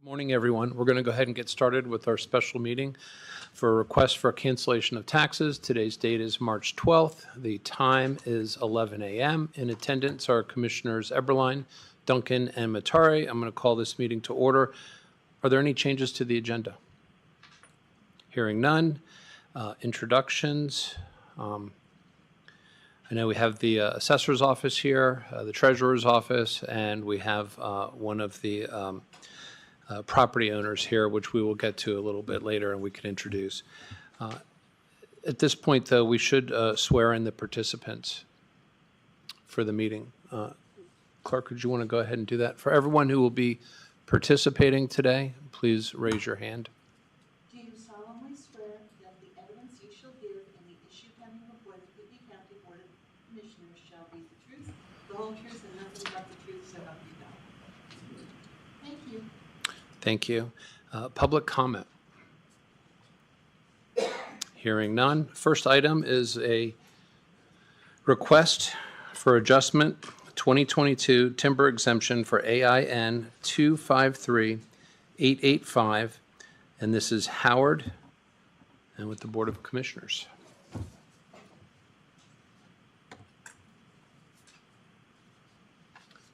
Morning, everyone. We're going to go ahead and get started with our special meeting for a request for cancellation of taxes. Today's date is March 12th. The time is 11 a.m. In attendance are Commissioners Eberline, Duncan, and Matari. I'm going to call this meeting to order. Are there any changes to the agenda? Hearing none. Introductions. I know we have the assessor's office here, the treasurer's office, and we have one of the property owners here, which we will get to a little bit later and we can introduce. At this point, though, we should swear in the participants for the meeting. Clerk, would you want to go ahead and do that? For everyone who will be participating today, please raise your hand. Do you solemnly swear that the evidence you shall give in the issue pending before the Kootenai County Board of Commissioners shall be the truth, the whole truth, and nothing but the truth, so help you God? Thank you. Thank you. Public comment. Hearing none. First item is a request for adjustment 2022 timber exemption for AIN 253885, and this is Howard and with the Board of Commissioners.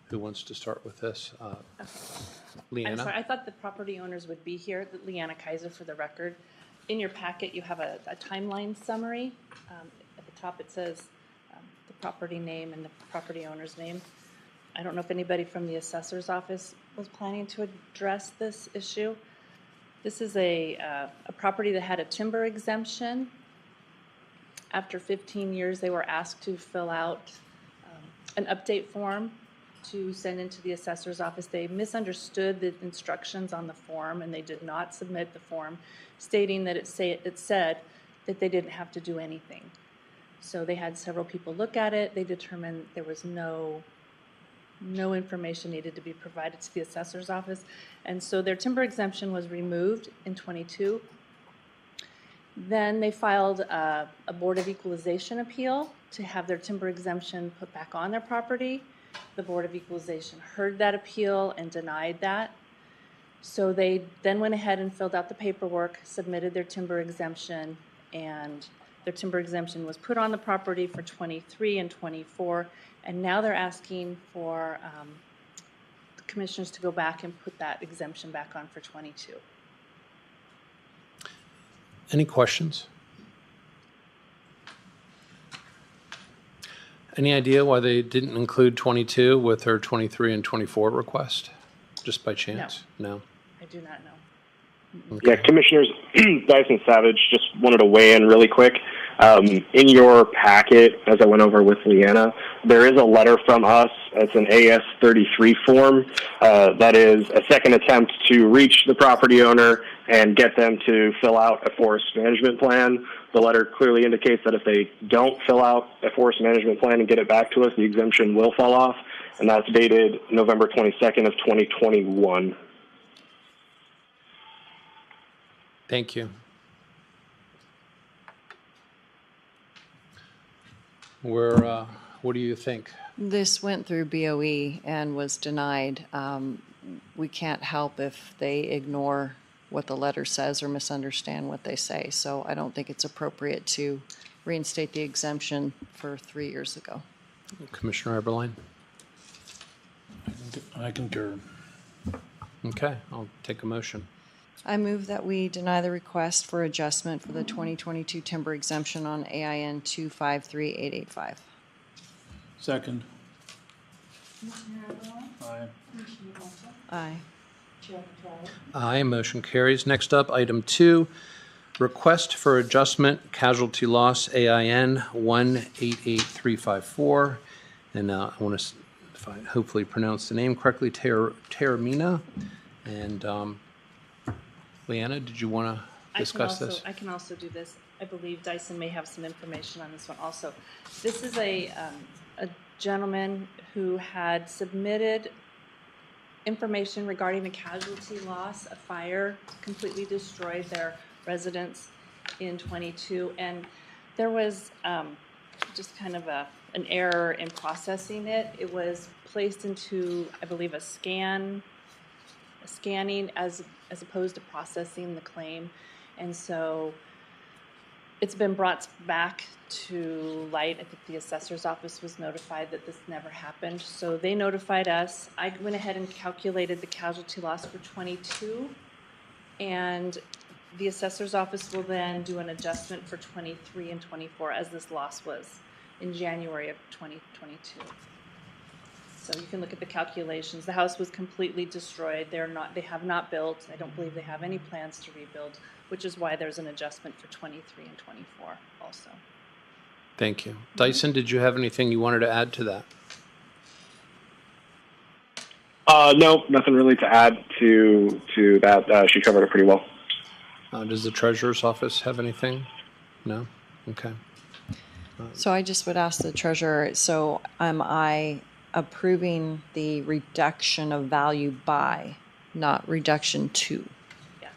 Who wants to start with this? Leanna? I'm sorry, I thought the property owners would be here. Leanna Kaiser for the record. In your packet, you have a timeline summary. At the top, it says the property name and the property owner's name. I don't know if anybody from the assessor's office was planning to address this issue. This is a property that had a timber exemption. After 15 years, they were asked to fill out an update form to send into the assessor's office. They misunderstood the instructions on the form and they did not submit the form stating that it said that they didn't have to do anything. So they had several people look at it. They determined there was no information needed to be provided to the assessor's office. And so their timber exemption was removed in 22. Then they filed a Board of Equalization appeal to have their timber exemption put back on their property. The Board of Equalization heard that appeal and denied that. So they then went ahead and filled out the paperwork, submitted their timber exemption, and their timber exemption was put on the property for 23 and 24. And now they're asking for the commissioners to go back and put that exemption back on for 22. Any questions? Any idea why they didn't include 22 with their 23 and 24 request? Just by chance? No. I do not know. Okay. Yeah, Commissioners, Dyson Savage, just wanted to weigh in really quick. In your packet, as I went over with Leanna, there is a letter from us. It's an AS-33 form. That is a second attempt to reach the property owner and get them to fill out a forest management plan. The letter clearly indicates that if they don't fill out a forest management plan and get it back to us, the exemption will fall off, and that's dated November 22nd of 2021. Thank you. What do you think? This went through BOE and was denied. We can't help if they ignore what the letter says or misunderstand what they say. So I don't think it's appropriate to reinstate the exemption for 3 years ago. Commissioner Eberline? I concur. Okay, I'll take a motion. I move that we deny the request for adjustment for the 2022 timber exemption on AIN 253885. Second. Commissioner Eberline? Aye. Commissioner Walter? Aye. Chair Petrelli? Aye, motion carries. Next up, item 2, request for Adjustment-Casualty loss, AIN 188354. And I want to hopefully pronounce the name correctly, Taormina. And Leanna, did you want to discuss this? I can also do this. I believe Dyson may have some information on this one also. This is a gentleman who had submitted information regarding a casualty loss. A fire completely destroyed their residence in 22, and there was just kind of an error in processing it. It was placed into, I believe, a scan scanning as opposed to processing the claim. And so it's been brought back to light. I think the assessor's office was notified that this never happened. So they notified us. I went ahead and calculated the casualty loss for 22. And the assessor's office will then do an adjustment for 23 and 24 as this loss was in January of 2022. So you can look at the calculations. The house was completely destroyed. They have not built. I don't believe they have any plans to rebuild, which is why there's an adjustment for 23 and 24 also. Thank you. Dyson, did you have anything you wanted to add to that? No, nothing really to add to that. She covered it pretty well. Does the treasurer's office have anything? No? Okay. So I just would ask the treasurer, so am I approving the reduction of value by, not reduction to? Yes.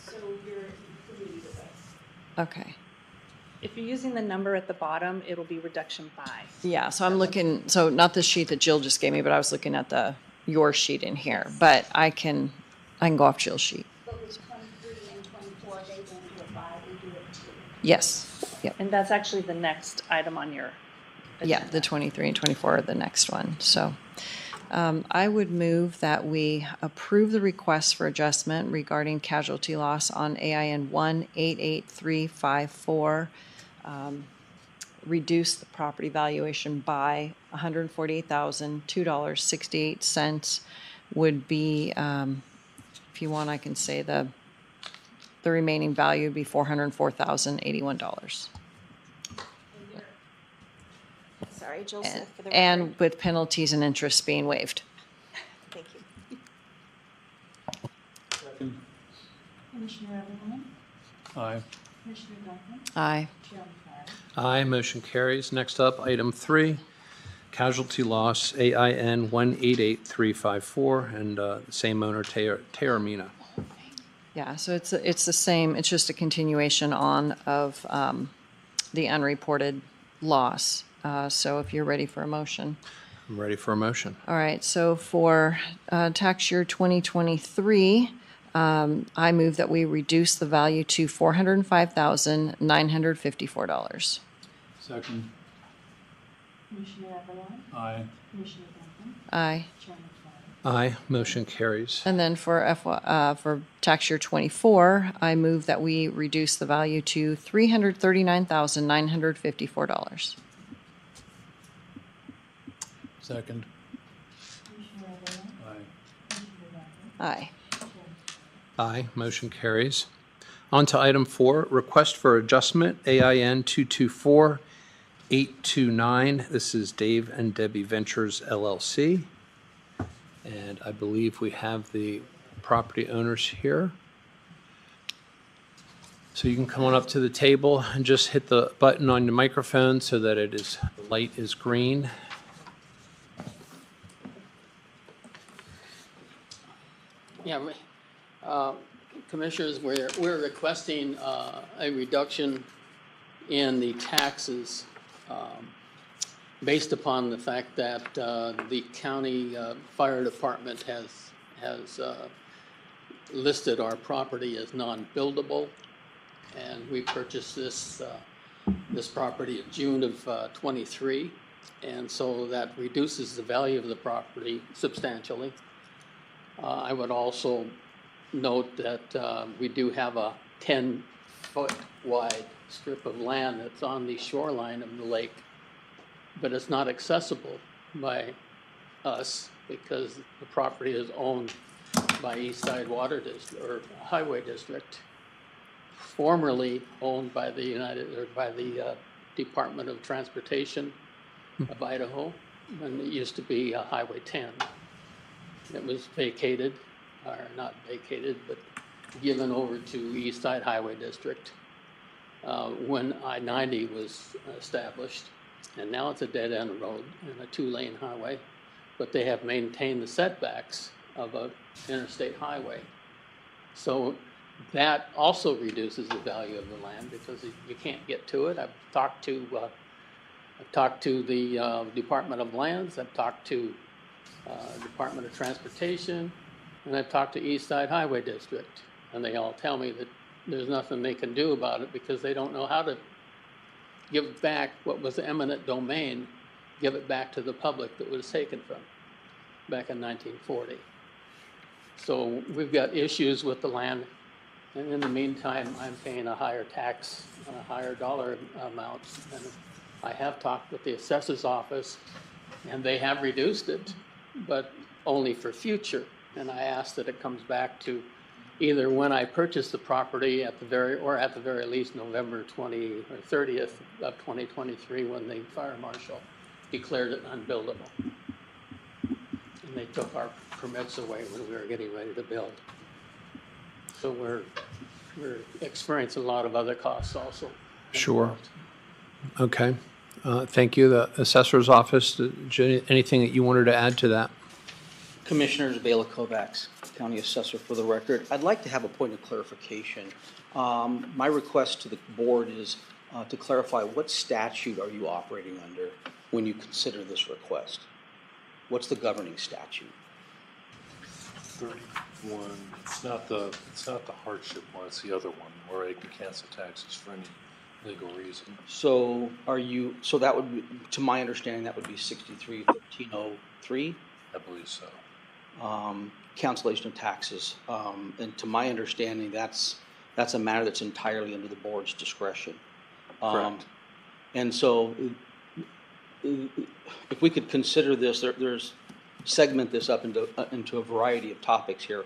So you're including either way. Okay. If you're using the number at the bottom, it'll be reduction by. Yeah, so I'm looking, so not the sheet that Jill just gave me, but I was looking at your sheet in here, but I can go off Jill's sheet. But with 23 and 24, they don't do it by, they do it to. Yes, yep. And that's actually the next item on your Yeah, agenda. the 23 and 24 are the next one. So I would move that we approve the request for adjustment regarding casualty loss on AIN 188354. Reduce the property valuation by $148,002.68 would be, if you want, I can say the remaining value would be $404,081. Sorry, Jill Smith for the record. And with penalties and interest being waived. Thank you. Second. Commissioner Everline, Aye. Commissioner Duncan, Aye. Chairman Farr. Aye, motion carries. Next up, item 3, casualty loss, AIN 188354, and the same owner, Taormina. Yeah, so it's the same, it's just a continuation on of the unreported loss. So if you're ready for a motion. I'm ready for a motion. All right, so for tax year 2023, I move that we reduce the value to $405,954. Second. Commissioner Everline, Aye. Commissioner Duncan, Aye. Chairman Farr. Aye, motion carries. And then for for tax year 24, I move that we reduce the value to $339,954. Second. Commissioner Everline, Aye. Commissioner Duncan, Aye. Chairman Farr. Aye, motion carries. On to item 4, request for adjustment, AIN 224829. This is Dave and Debbie Ventures LLC. And I believe we have the property owners here. So you can come on up to the table and just hit the button on your microphone so that the light is green. Yeah, Commissioners, we're requesting a reduction in the taxes based upon the fact that the county fire department has listed our property as non-buildable, and we purchased this property in June of 23, and so that reduces the value of the property substantially. I would also note that we do have a 10-foot wide strip of land that's on the shoreline of the lake, but it's not accessible by us because the property is owned by East Side Water District or Highway District, formerly owned by the Department of Transportation of Idaho, and it used to be Highway 10. It was vacated, or not vacated, but given over to East Side Highway District when I-90 was established. And now it's a dead-end road and a 2-lane highway, but they have maintained the setbacks of an interstate highway. So that also reduces the value of the land because you can't get to it. I've talked to the Department of Lands. I've talked to Department of Transportation, and I've talked to East Side Highway District, and they all tell me that there's nothing they can do about it because they don't know how to give back what was eminent domain, give it back to the public that was taken from back in 1940. So we've got issues with the land, and in the meantime, I'm paying a higher tax on a higher dollar amount. And I have talked with the assessor's office, and they have reduced it, but only for future. And I ask that it comes back to either when I purchased the property at the very least November 20 or 30th of 2023, when the fire marshal declared it unbuildable. And they took our permits away when we were getting ready to build. So we're experiencing a lot of other costs also. Sure. Okay. Thank you. The assessor's office, anything that you wanted to add to that? Commissioners, Bela Kovacs, County Assessor for the record. I'd like to have a point of clarification. My request to the board is to clarify what statute are you operating under when you consider this request? What's the governing statute? 31. It's not the hardship one. It's the other one where I can cancel taxes for any legal reason. So that would be, to my understanding, that would be 63-1303. I believe so. Cancellation of taxes. And to my understanding, that's a matter that's entirely under the board's discretion. Correct. And so if we could consider this, there's segment this up into a variety of topics here.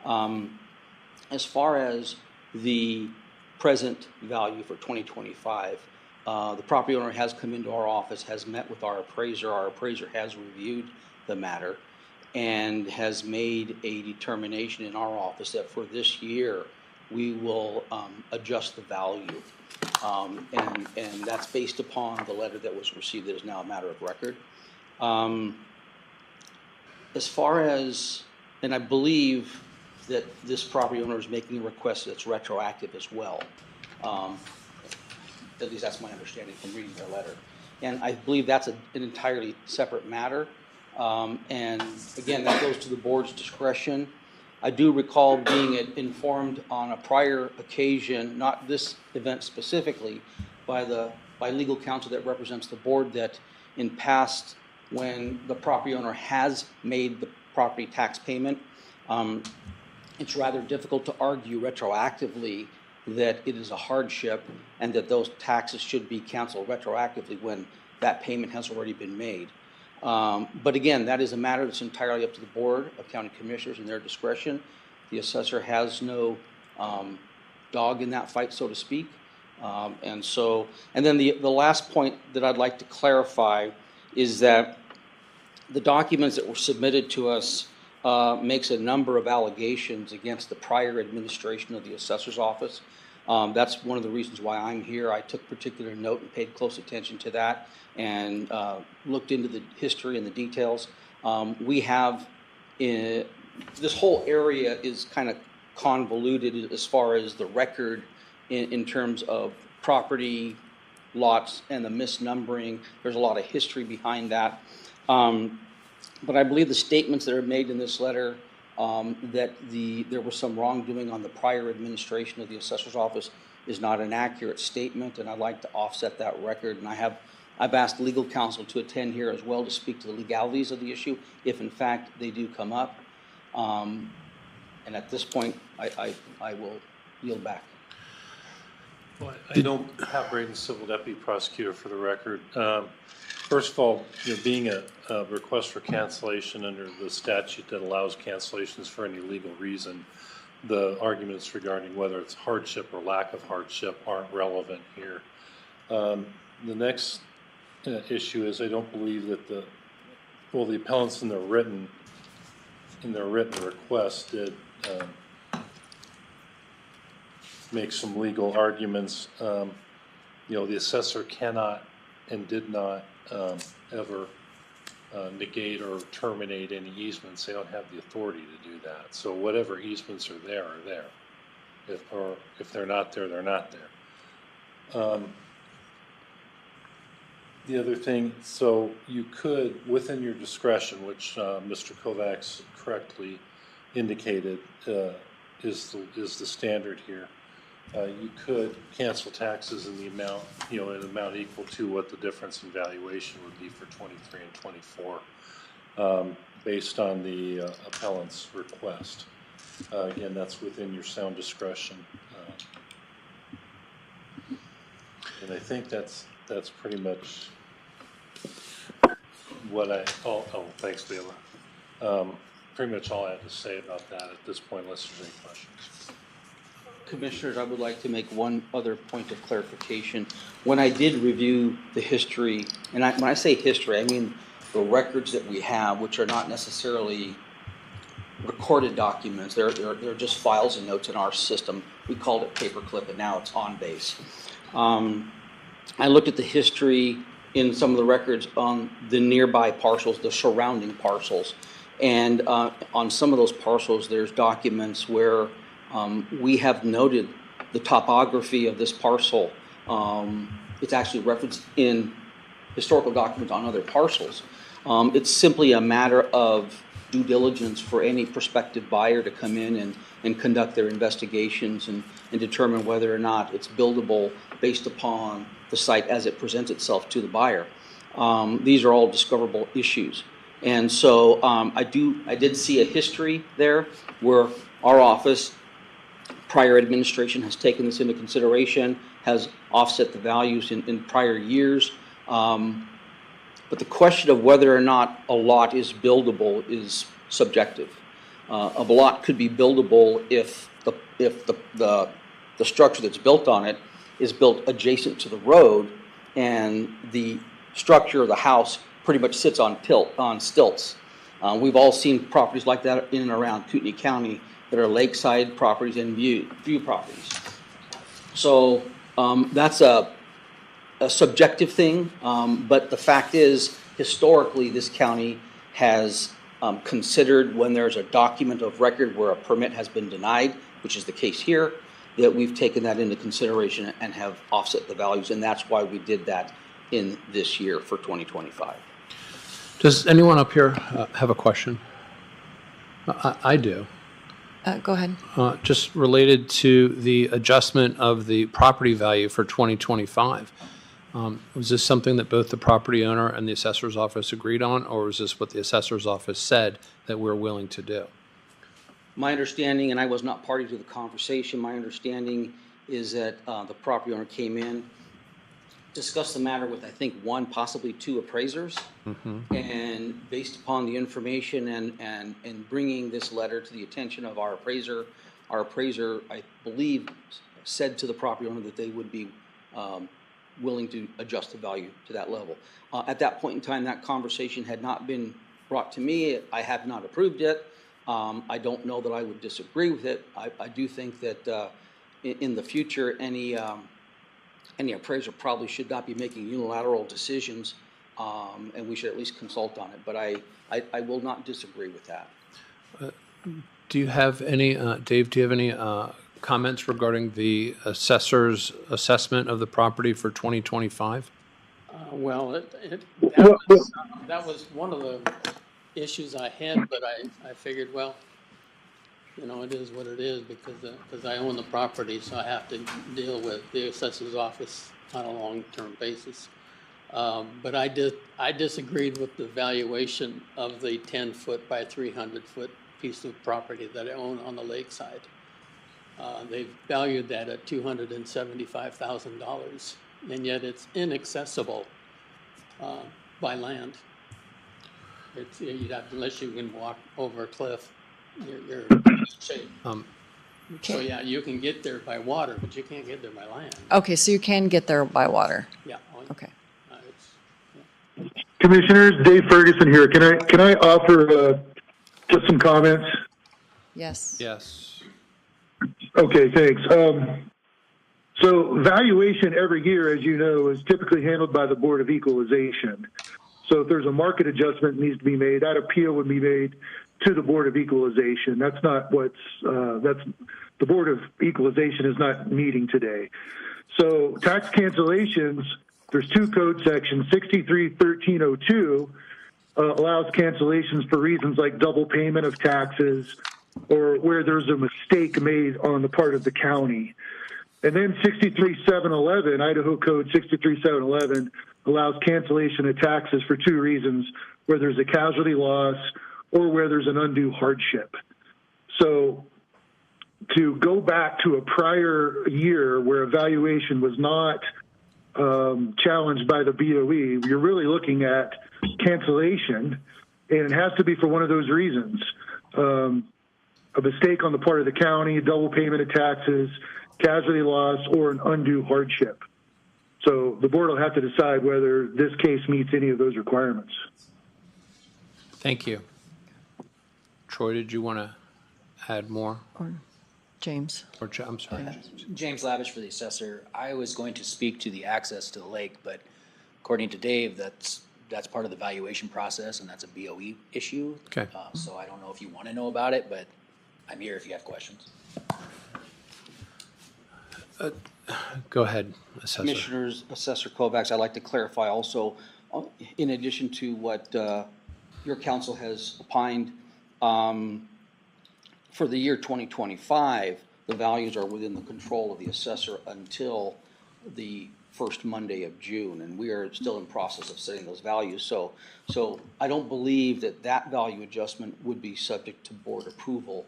As far as the present value for 2025, the property owner has come into our office, has met with our appraiser. Our appraiser has reviewed the matter and has made a determination in our office that for this year we will adjust the value. And that's based upon the letter that was received that is now a matter of record. As far as, and I believe that this property owner is making a request that's retroactive as well. At least that's my understanding from reading their letter. And I believe that's an entirely separate matter. And again, that goes to the board's discretion. I do recall being informed on a prior occasion, not this event specifically, by legal counsel that represents the board, that in past, when the property owner has made the property tax payment, it's rather difficult to argue retroactively that it is a hardship and that those taxes should be canceled retroactively when that payment has already been made. But again, that is a matter that's entirely up to the Board of County Commissioners and their discretion. The assessor has no dog in that fight, so to speak. And then the last point that I'd like to clarify is that the documents that were submitted to us makes a number of allegations against the prior administration of the assessor's office. That's one of the reasons why I'm here. I took particular note and paid close attention to that and looked into the history and the details. We have, this whole area is kind of convoluted as far as the record in terms of property, lots, and the misnumbering. There's a lot of history behind that. But I believe the statements that are made in this letter that there was some wrongdoing on the prior administration of the assessor's office is not an accurate statement, and I'd like to offset that record. And I've asked legal counsel to attend here as well to speak to the legalities of the issue, if in fact they do come up. And at this point, I will yield back. Well, I don't have Braden Civil Deputy Prosecutor for the record. First of all, being a request for cancellation under the statute that allows cancellations for any legal reason, the arguments regarding whether it's hardship or lack of hardship aren't relevant here. The next issue is I don't believe that the appellants in their written request did make some legal arguments. The assessor cannot and did not ever negate or terminate any easements. They don't have the authority to do that. So whatever easements are there. If they're not there, they're not there. The other thing, so you could, within your discretion, which Mr. Kovacs correctly indicated is the standard here, you could cancel taxes in the amount, an amount equal to what the difference in valuation would be for 23 and 24, based on the appellant's request. Again, that's within your sound discretion. And I think that's pretty much what thanks, Leila. Pretty much all I had to say about that at this point, unless there's any questions. Commissioners, I would like to make one other point of clarification. When I did review the history, and when I say history, I mean the records that we have, which are not necessarily recorded documents. They're just files and notes in our system. We called it paperclip, and now it's on base. I looked at the history in some of the records on the nearby parcels, the surrounding parcels, and on some of those parcels, there's documents where we have noted the topography of this parcel. It's actually referenced in historical documents on other parcels. It's simply a matter of due diligence for any prospective buyer to come in and conduct their investigations and determine whether or not it's buildable based upon the site as it presents itself to the buyer. These are all discoverable issues. And so I did see a history there where our office, prior administration, has taken this into consideration, has offset the values in prior years. But the question of whether or not a lot is buildable is subjective. A lot could be buildable if the structure that's built on it is built adjacent to the road, and the structure of the house pretty much sits on stilts. We've all seen properties like that in and around Kootenai County that are lakeside properties and view properties. So that's a subjective thing, but the fact is, historically, this county has considered when there's a document of record where a permit has been denied, which is the case here, that we've taken that into consideration and have offset the values, and that's why we did that in this year for 2025. Does anyone up here have a question? I do. Go ahead. Just related to the adjustment of the property value for 2025. Was this something that both the property owner and the assessor's office agreed on, or was this what the assessor's office said that we're willing to do? My understanding, and I was not party to the conversation, my understanding is that the property owner came in, discussed the matter with, I think, one, possibly two appraisers, and based upon the information and bringing this letter to the attention of our appraiser, I believe, said to the property owner that they would be willing to adjust the value to that level. At that point in time, that conversation had not been brought to me. I have not approved it. I don't know that I would disagree with it. I do think that in the future, any appraiser probably should not be making unilateral decisions, and we should at least consult on it. But I will not disagree with that. Do you have any, Dave, do you have any comments regarding the assessor's assessment of the property for 2025? Well, that was one of the issues I had, but I figured, well, it is what it is because I own the property, so I have to deal with the assessor's office on a long-term basis. But I disagreed with the valuation of the 10-foot by 300-foot piece of property that I own on the lakeside. They valued that at $275,000, and yet it's inaccessible by land. Unless you can walk over a cliff, you're in shape. So yeah, you can get there by water, but you can't get there by land. Okay, so you can get there by water. Yeah. Okay. Commissioners, Dave Ferguson here. Can I offer just some comments? Yes. Yes. Okay, thanks. So valuation every year, as you know, is typically handled by the Board of Equalization. So if there's a market adjustment that needs to be made, that appeal would be made to the Board of Equalization. That's not the Board of Equalization is not meeting today. So tax cancellations there's two code sections. 631302 allows cancellations for reasons like double payment of taxes or where there's a mistake made on the part of the county. And then 63711, Idaho Code 63711, allows cancellation of taxes for two reasons, where there's a casualty loss or where there's an undue hardship. So to go back to a prior year where a valuation was not challenged by the BOE, you're really looking at cancellation, and it has to be for one of those reasons. A mistake on the part of the county, double payment of taxes, casualty loss, or an undue hardship. So the board will have to decide whether this case meets any of those requirements. Thank you. Troy, did you want to add more? Or James. Or, I'm sorry. James Lavish for the assessor. I was going to speak to the access to the lake, but according to Dave, that's part of the valuation process, and that's a BOE issue. Okay. So I don't know if you want to know about it, but I'm here if you have questions. Go ahead, Assessor. Commissioners, Assessor Kovacs, I'd like to clarify also, in addition to what your council has opined, for the year 2025, the values are within the control of the assessor until the first Monday of June, and we are still in process of setting those values. So I don't believe that value adjustment would be subject to board approval.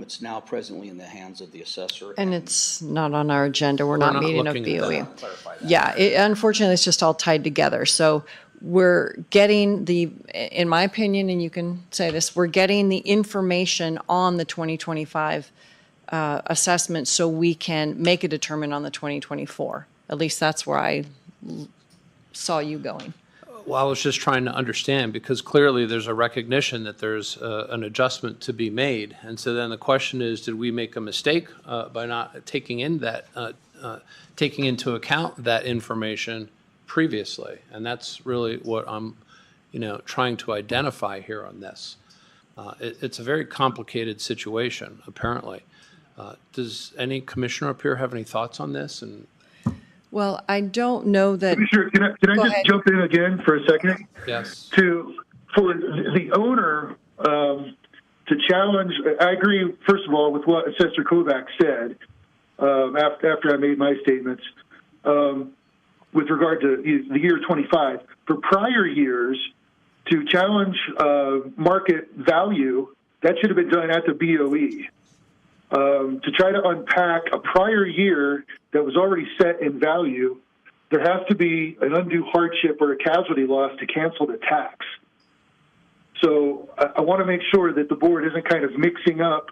It's now presently in the hands of the assessor. And it's not on our agenda. We're not meeting of BOE. Clarify that. Yeah, unfortunately, it's just all tied together. So we're getting in my opinion, and you can say this, we're getting the information on the 2025 assessment so we can make a determination on the 2024. At least that's where I saw you going. Well, I was just trying to understand, because clearly there's a recognition that there's an adjustment to be made. And so then the question is, did we make a mistake by not taking into account that information previously? And that's really what I'm, trying to identify here on this. It's a very complicated situation, apparently. Does any commissioner up here have any thoughts on this? And Well, I don't know that. Commissioner, can I just jump in again for a second? yes. For the owner to challenge, I agree, first of all, with what Assessor Kovacs said after I made my statements with regard to the year 25. For prior years, to challenge market value, that should have been done at the BOE. To try to unpack a prior year that was already set in value, there has to be an undue hardship or a casualty loss to cancel the tax. So I want to make sure that the board isn't kind of mixing up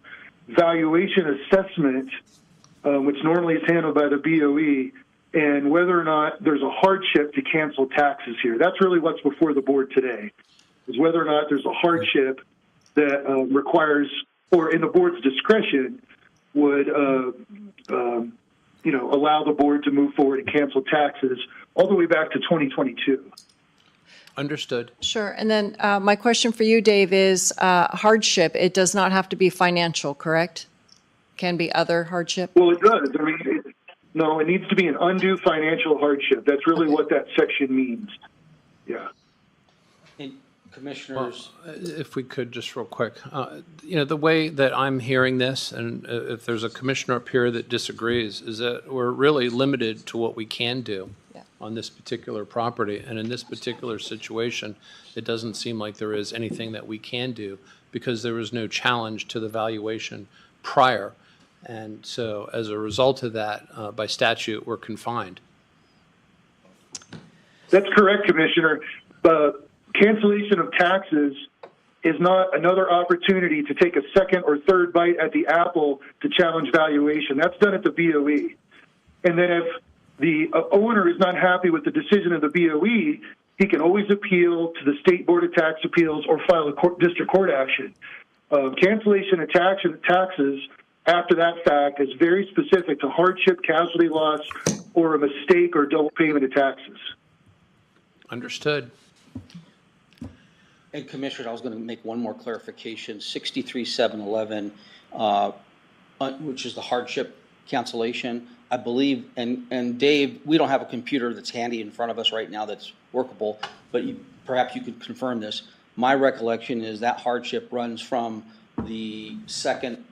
valuation assessment, which normally is handled by the BOE, and whether or not there's a hardship to cancel taxes here. That's really what's before the board today, is whether or not there's a hardship that requires, or in the board's discretion, would allow the board to move forward and cancel taxes all the way back to 2022. Understood. Sure. And then my question for you, Dave, is hardship. It does not have to be financial, correct? Can be other hardship? Well, it does. I mean, no, it needs to be an undue financial hardship. That's really what that section means. Yeah. And Commissioners, If we could just real quick, the way that I'm hearing this, and if there's a commissioner up here that disagrees, is that we're really limited to what we can do on this particular property. And in this particular situation, it doesn't seem like there is anything that we can do because there was no challenge to the valuation prior. And so as a result of that, by statute, we're confined. That's correct, Commissioner. Cancellation of taxes is not another opportunity to take a second or third bite at the apple to challenge valuation. That's done at the BOE. And then if the owner is not happy with the decision of the BOE, he can always appeal to the State Board of Tax Appeals or file a district court action. Cancellation of taxes after that fact is very specific to hardship, casualty loss, or a mistake or double payment of taxes. Understood. and Commissioner, I was going to make one more clarification. 63711, which is the hardship cancellation. I believe, and Dave, we don't have a computer that's handy in front of us right now that's workable, but perhaps you could confirm this. My recollection is that hardship runs from the second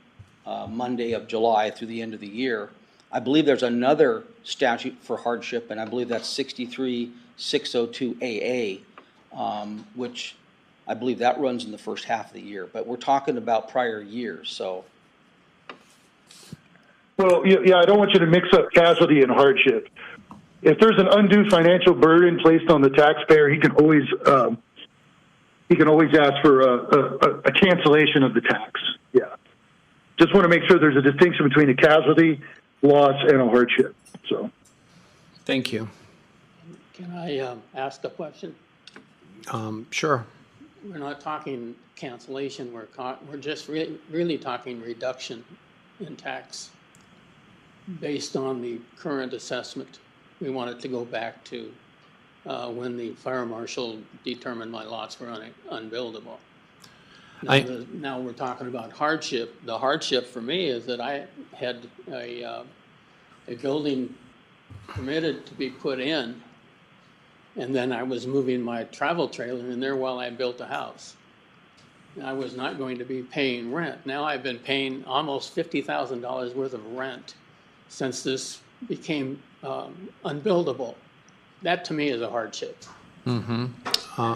Monday of July through the end of the year. I believe there's another statute for hardship, and I believe that's 63602 AA, which I believe that runs in the first half of the year. But we're talking about prior years, so. Well, yeah, I don't want you to mix up casualty and hardship. If there's an undue financial burden placed on the taxpayer, he can always ask for a cancellation of the tax. Yeah. Just want to make sure there's a distinction between a casualty, loss, and a hardship. So. Thank you. Can I ask a question? Sure. We're not talking cancellation, we're just really talking reduction in tax based on the current assessment. We want it to go back to when the fire marshal determined my lots were unbuildable. Now we're talking about hardship. The hardship for me is that I had a building permitted to be put in, and then I was moving my travel trailer in there while I built a house. I was not going to be paying rent. Now I've been paying almost $50,000 worth of rent since this became unbuildable. That to me is a hardship. Mm-hmm.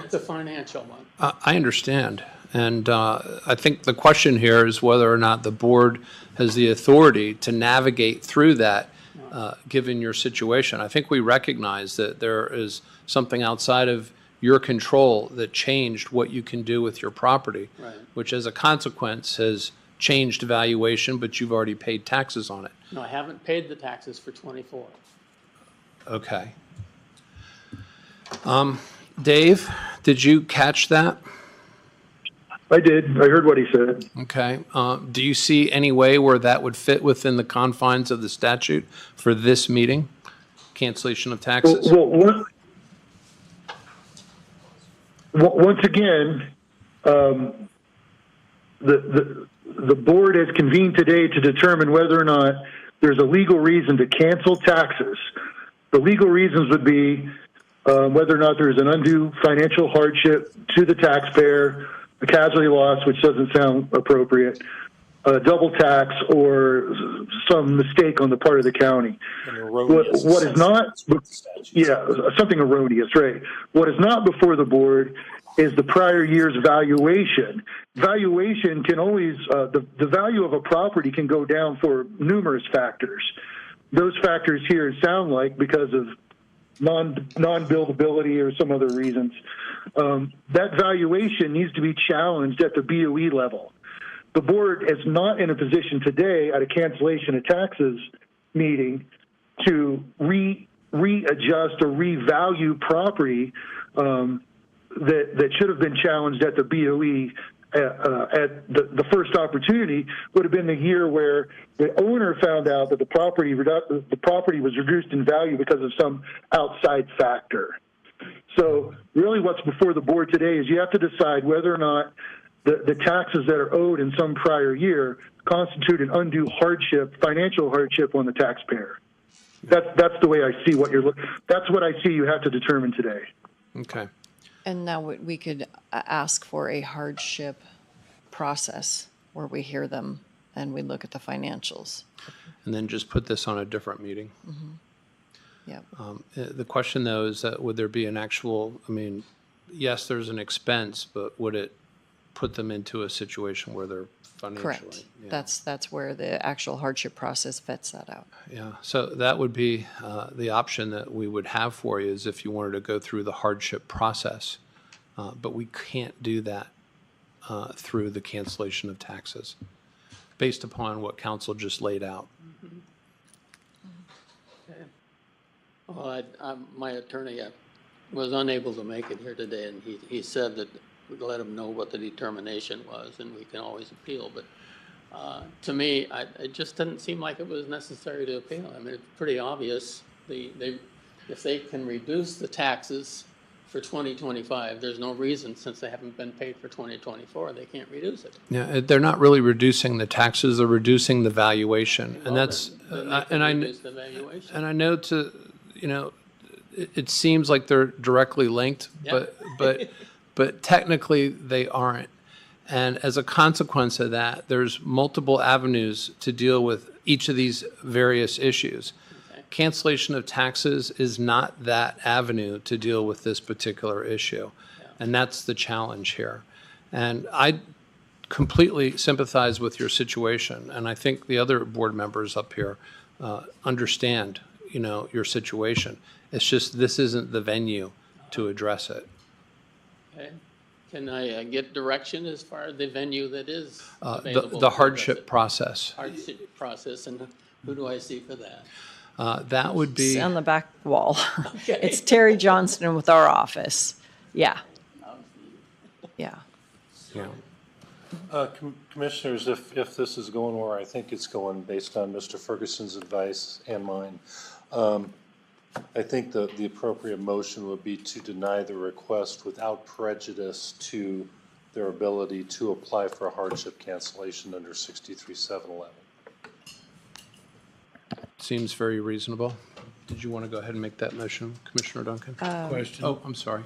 It's a financial one. I understand. And I think the question here is whether or not the board has the authority to navigate through that, given your situation. I think we recognize that there is something outside of your control that changed what you can do with your property, Right. which as a consequence has changed valuation, but you've already paid taxes on it. No, I haven't paid the taxes for 24. Okay. Dave, did you catch that? I did. I heard what he said. Okay. Do you see any way where that would fit within the confines of the statute for this meeting? Cancellation of taxes? Once again, the board has convened today to determine whether or not there's a legal reason to cancel taxes. The legal reasons would be whether or not there's an undue financial hardship to the taxpayer, a casualty loss, which doesn't sound appropriate, a double tax, or some mistake on the part of the county. What is not, something erroneous, right? What is not before the board is the prior year's valuation. Valuation can always, the value of a property can go down for numerous factors. Those factors here sound like because of non-buildability or some other reasons. That valuation needs to be challenged at the BOE level. The board is not in a position today at a cancellation of taxes meeting to readjust or revalue property that should have been challenged at the BOE. At the first opportunity would have been the year where the owner found out that the property was reduced in value because of some outside factor. So really what's before the board today is you have to decide whether or not the taxes that are owed in some prior year constitute an undue hardship, financial hardship on the taxpayer. That's the way I see what you're looking. That's what I see you have to determine today. Okay. And now we could ask for a hardship process where we hear them and we look at the financials. And then just put this on a different meeting. Mm-hmm. Yeah. The question, though, is that would there be an actual, yes, there's an expense, but would it put them into a situation where they're financially? Correct. Yeah. That's where the actual hardship process vets that out. Yeah, so that would be the option that we would have for you is if you wanted to go through the hardship process. But we can't do that through the cancellation of taxes based upon what council just laid out. Mm-hmm. Okay. Well, my attorney was unable to make it here today, and he said that we'd let him know what the determination was, and we can always appeal. But to me, it just didn't seem like it was necessary to appeal. It's pretty obvious. If they can reduce the taxes for 2025. There's no reason, since they haven't been paid for 2024, they can't reduce it. Yeah, they're not really reducing the taxes, they're reducing the valuation. And Well, that's, then they can reduce the valuation. and I know it seems like they're directly linked, Yeah. but technically they aren't. And as a consequence of that, there's multiple avenues to deal with each of these various issues. Okay. Cancellation of taxes is not that avenue to deal with this particular issue. Yeah. And that's the challenge here. And I completely sympathize with your situation. And I think the other board members up here understand, your situation. It's just this isn't the venue to address it. Okay. Can I get direction as far as the venue that is available? The to address hardship it? process. Hardship process, and who do I see for that? That would It's be, on the back wall. Okay. It's Terry Johnston with our office. Yeah, yeah. Commissioners, if this is going where I think it's going, based on Mr. Ferguson's advice and mine, I think the appropriate motion would be to deny the request without prejudice to their ability to apply for a hardship cancellation under 63-711. seems very reasonable. Did you want to go ahead and make that motion, Commissioner Duncan? Question. Oh, I'm sorry.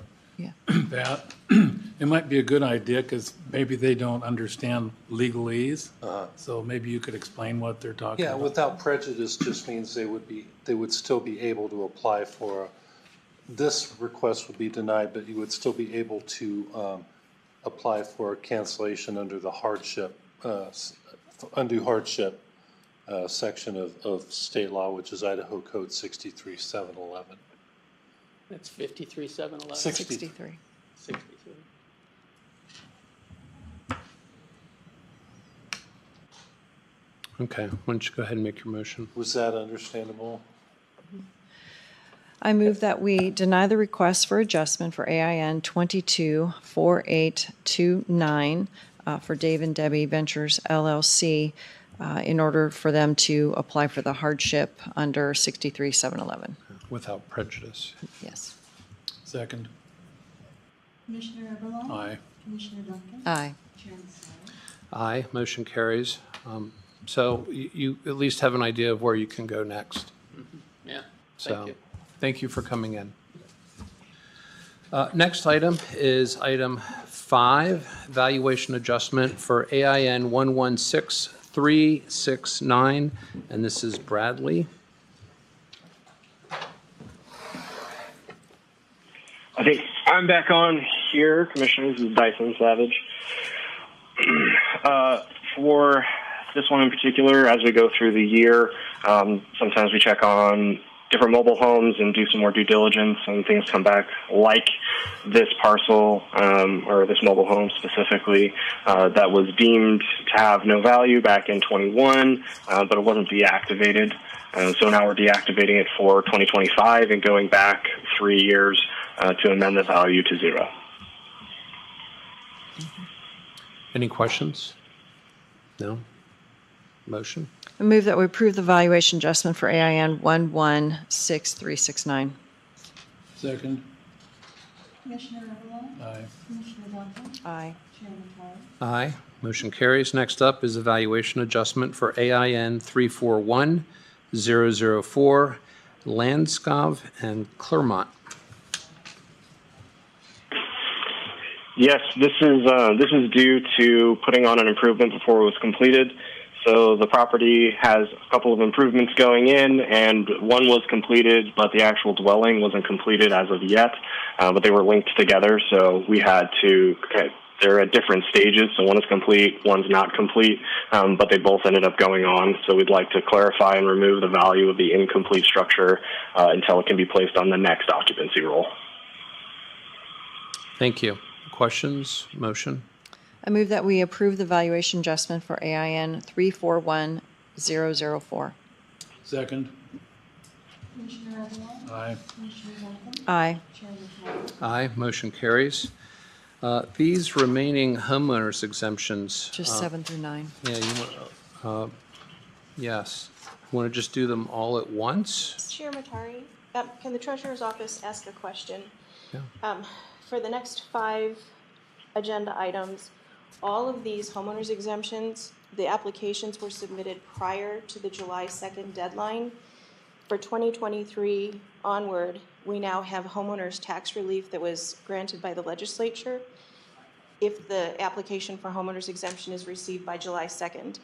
That, it might be a good idea, because maybe they don't understand legalese. So maybe you could explain what they're talking Yeah, about. without prejudice just means they would still be able to apply for, this request would be denied, but you would still be able to apply for cancellation under the hardship, undue hardship section of state law, which is Idaho Code 63-711. That's 53-711? 63. 63. Okay, why don't you go ahead and make your motion? Was that understandable? I move that we deny the request for adjustment for AIN 224829 for Dave and Debbie Ventures LLC in order for them to apply for the hardship under 63-711. Without prejudice. Yes. Second. Commissioner Eberline? Aye. Commissioner Duncan? Aye. Chairman Sally? Aye, motion carries. So you at least have an idea of where you can go next. Yeah, So, thank you. thank you for coming in. Next item is item 5, valuation adjustment for AIN 116369, and this is Bradley. I think I'm back on here, Commissioners. This is Dyson Savage. For this one in particular, as we go through the year, sometimes we check on different mobile homes and do some more due diligence, and things come back like this parcel or this mobile home specifically that was deemed to have no value back in 21, but it wasn't deactivated. So now we're deactivating it for 2025 and going back 3 years to amend the value to 0. Any questions? No? Motion? I move that we approve the valuation adjustment for AIN 116369. Second. Commissioner Eberline? Aye. Commissioner Duncan? Aye. Chairman Sally? Aye, motion carries. Next up is a valuation adjustment for AIN 341004, Landskov and Clermont. Yes, this is due to putting on an improvement before it was completed. So the property has a couple of improvements going in, and one was completed, but the actual dwelling wasn't completed as of yet. But they were linked together, so we had to. They're at different stages, so one is complete, one's not complete, but they both ended up going on. So we'd like to clarify and remove the value of the incomplete structure until it can be placed on the next occupancy roll. Thank you. Questions? Motion? I move that we approve the valuation adjustment for AIN 341004. Second. Commissioner Eberline? Aye. Commissioner Duncan? Aye. Chairman Sally? Aye, motion carries. These remaining homeowners exemptions. Just 7 through 9. Yeah, you want, yes. Want to just do them all at once? Chair Matari, can the treasurer's office ask a question? For the next 5 agenda items, all of these homeowners exemptions, the applications were submitted prior to the July 2nd deadline. For 2023 onward, we now have homeowners tax relief that was granted by the legislature. If the application for homeowners exemption is received by July 2nd,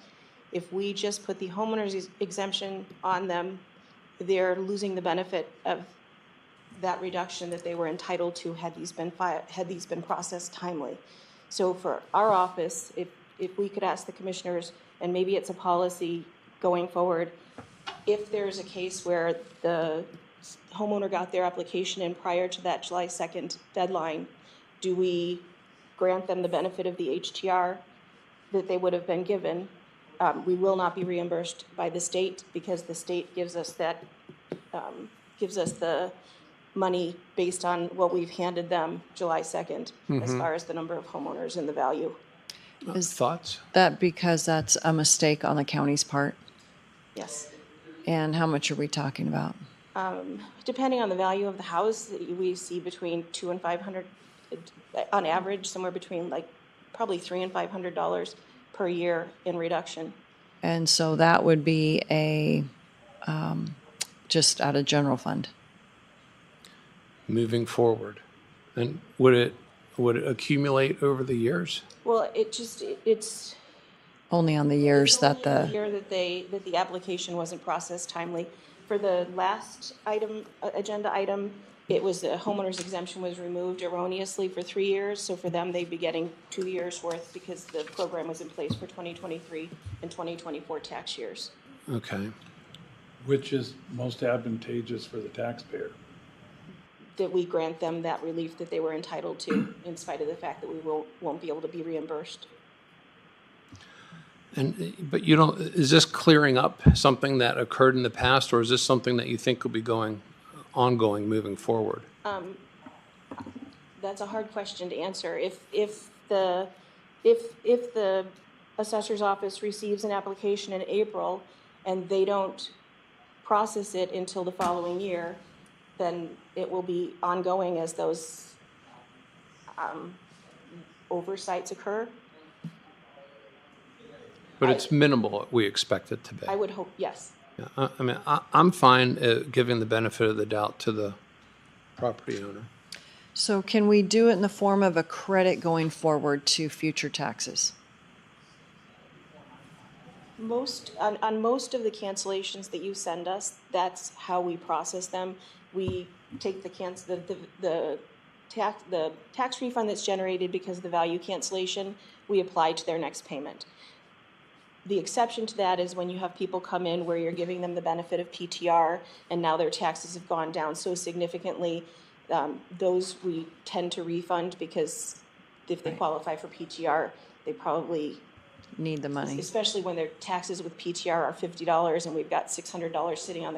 if we just put the homeowners exemption on them, they're losing the benefit of that reduction that they were entitled to had these been processed timely. So for our office, if we could ask the commissioners, and maybe it's a policy going forward, if there's a case where the homeowner got their application in prior to that July 2nd deadline, do we grant them the benefit of the HTR that they would have been given? We will not be reimbursed by the state because the state gives us that, gives us the money based on what we've handed them July 2nd, as far as the number of homeowners and the value. Thoughts? That because that's a mistake on the county's part? Yes. And how much are we talking about? Depending on the value of the house, we see between $200 and $500, on average, somewhere between like probably $300 and $500 per year in reduction. And so that would be a, just out of general fund? Moving forward. And would it accumulate over the years? Well, it's Only on the years that the year that the application wasn't processed timely. For the last item, agenda item, it was the homeowner's exemption was removed erroneously for 3 years. So for them, they'd be getting 2 years worth because the program was in place for 2023 and 2024 tax years. Okay. Which is most advantageous for the taxpayer? That we grant them that relief that they were entitled to, in spite of the fact that we won't be able to be reimbursed. But you don't, is this clearing up something that occurred in the past, or is this something that you think will be ongoing moving forward? That's a hard question to answer. If the assessor's office receives an application in April and they don't process it until the following year, then it will be ongoing as those oversights occur. But it's minimal, we expect it to be. I would hope, yes. Yeah, I mean, I'm fine giving the benefit of the doubt to the property owner. So can we do it in the form of a credit going forward to future taxes? On most of the cancellations that you send us, that's how we process them. We take the tax refund that's generated because of the value cancellation, we apply to their next payment. The exception to that is when you have people come in where you're giving them the benefit of PTR and now their taxes have gone down so significantly, those we tend to refund because if they qualify for PTR, they probably need the money. Especially when their taxes with PTR are $50 and we've got $600 sitting on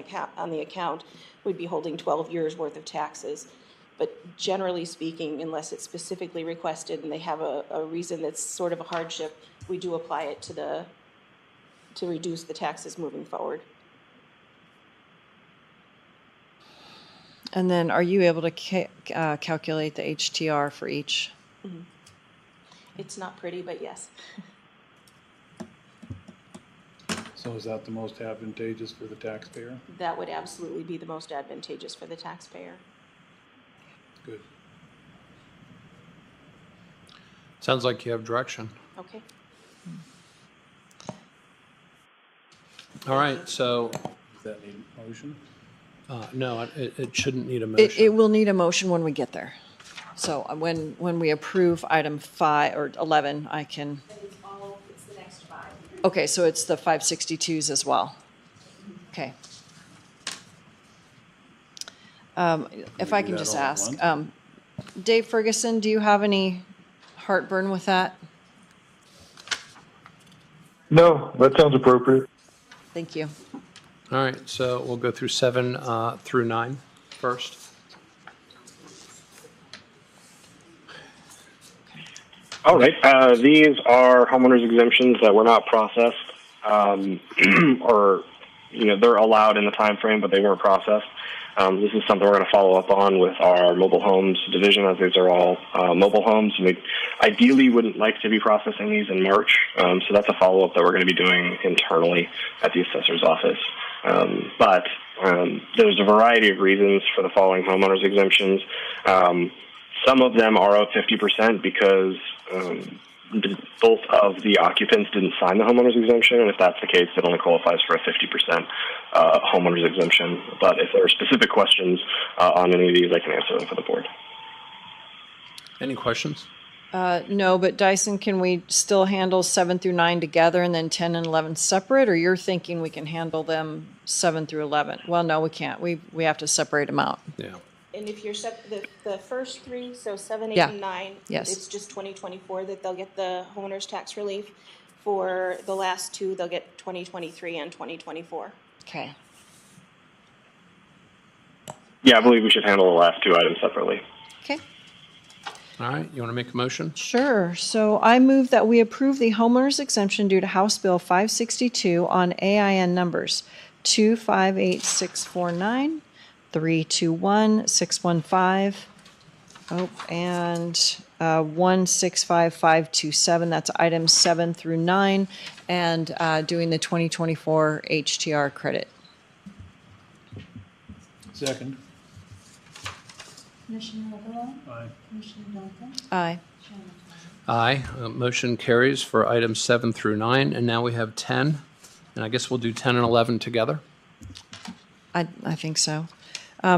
the account, we'd be holding 12 years worth of taxes. But generally speaking, unless it's specifically requested and they have a reason that's sort of a hardship, we do apply it to reduce the taxes moving forward. And then are you able to calculate the HTR for each? Mm-hmm. It's not pretty, but yes. So is that the most advantageous for the taxpayer? That would absolutely be the most advantageous for the taxpayer. Good. Sounds like you have direction. Okay. All right, so, Does that need a motion? no, it shouldn't need a motion. It will need a motion when we get there. So when we approve item 5 or 11, I can. It's the next 5. Okay, so it's the 562s as well. Okay. If I can that just all at ask, once? Dave Ferguson, do you have any heartburn with that? No, that sounds appropriate. Thank you. All right, so we'll go through 7 through 9 first. All right. These are homeowners exemptions that were not processed, or they're allowed in the time frame, but they weren't processed. This is something we're going to follow up on with our mobile homes division, as these are all mobile homes. We ideally wouldn't like to be processing these in March, so that's a follow-up that we're going to be doing internally at the assessor's office. But there's a variety of reasons for the following homeowners exemptions. Some of them are of 50% because both of the occupants didn't sign the homeowners exemption, and if that's the case, it only qualifies for a 50% homeowners exemption. But if there are specific questions on any of these, I can answer them for the board. Any questions? No, but Dyson, can we still handle 7 through 9 together and then 10 and 11 separate, or you're thinking we can handle them 7 through 11? Well, no, we can't. We have to separate them out. Yeah. And if you're the first three, so 7, 8, Yeah. and 9, Yes. it's just 2024 that they'll get the homeowner's tax relief. For the last two, they'll get 2023 and 2024. Okay. Yeah, I believe we should handle the last two items separately. Okay. All right, you want to make a motion? Sure. So I move that we approve the homeowner's exemption due to House Bill 562 on AIN numbers 258649, 321-615, and 165527. That's items 7 through 9, and doing the 2024 HTR credit. Second. Commissioner Eberly? Aye. Commissioner Duncan? Aye. Chairman Thomas? Aye. Motion carries for items 7 through 9, and now we have 10. And I guess we'll do 10 and 11 together. I think so.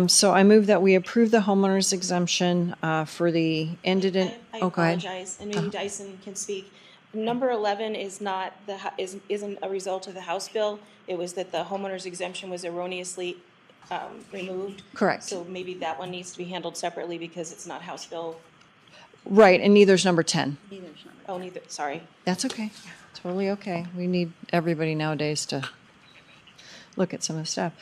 So I move that we approve the homeowner's exemption for the ended in. I Oh, go ahead. apologize, and maybe Dyson can speak. Number 11 is not isn't a result of the House bill. It was that the homeowner's exemption was erroneously removed. Correct. So maybe that one needs to be handled separately because it's not House bill. Right, and neither's number 10. Oh, neither. Sorry. That's okay. Totally okay. We need everybody nowadays to look at some of the stuff.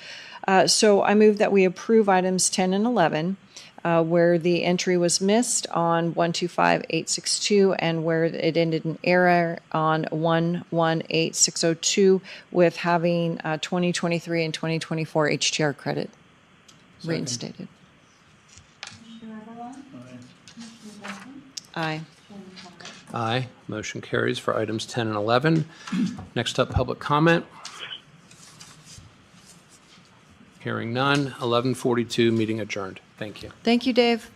So I move that we approve items 10 and 11, where the entry was missed on 125862 and where it ended in error on 118602, with having 2023 and 2024 HTR credit reinstated. Commissioner Eberly? Aye. Commissioner Duncan? Aye. Chairman Thomas? Aye. Motion carries for items 10 and 11. Next up, public comment. Hearing none. 11:42, meeting adjourned. Thank you. Thank you, Dave.